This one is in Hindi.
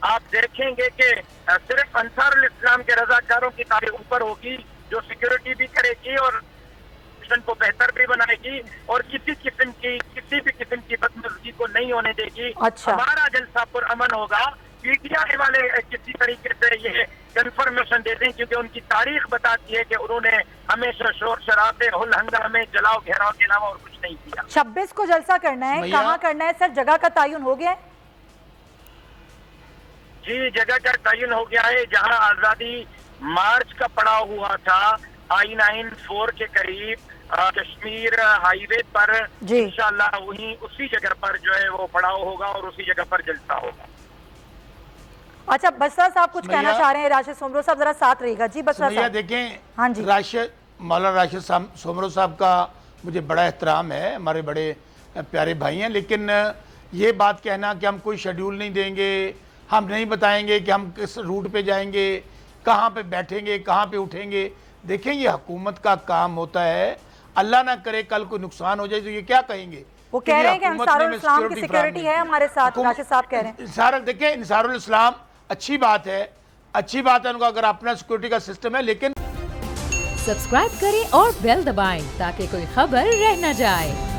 आप देखेंगे कि सिर्फ अंसारुल इस्लाम के रजाकारों की तारीख ऊपर होगी, जो सिक्योरिटी भी करेगी और को बेहतर भी बनाएगी और किसी भी किस्म की बदमजगी को नहीं होने देगी। अच्छा। हमारा जलसा पुरअमन होगा। पीटीआई वाले किसी तरीके से ये कंफर्मेशन देते हैं, क्योंकि उनकी तारीख बताती है कि उन्होंने हमेशा शोर शराबे, हुल हंगामे, जलाओ घेराव के अलावा और कुछ नहीं किया। 26 को जलसा करना है, कहाँ करना है सर? जगह का तयन हो गया है? जी, जगह का तयन हो गया है। जहां आजादी मार्च का पड़ाव हुआ था I-94 के करीब कश्मीर हाईवे पर, इंशाल्लाह वहीं उसी जगह पर जो है वो पड़ाव होगा और उसी जगह पर जलसा होगा। अच्छा, बसरा साहब कुछ कहना चाह रहे हैं? राशिद सोमरो साहब जरा साथ रहेगा। जी बसरा साहब। देखें, हाँ जी, मौलाना राशिद सोमरो साहब का मुझे बड़ा एहतराम है, हमारे बड़े प्यारे भाई हैं, लेकिन ये बात कहना कि हम कोई शेड्यूल नहीं देंगे, हम नहीं बताएंगे कि हम किस रूट पे जाएंगे, कहाँ पे बैठेंगे, कहाँ पे उठेंगे। देखें, ये हुकूमत का काम होता है। अल्लाह ना करे कल कोई नुकसान हो जाए तो ये क्या कहेंगे? वो कह रहे हैं कि अंसारुल इस्लाम की सिक्योरिटी है हमारे साथ। राशिद साहब कह रहे हैं देखें, अंसारुल इस्लाम अच्छी बात है, अच्छी बात है उनका अगर अपना सिक्योरिटी का सिस्टम है, लेकिन सब्सक्राइब करें और बेल दबाएं ताकि कोई खबर रह न जाए।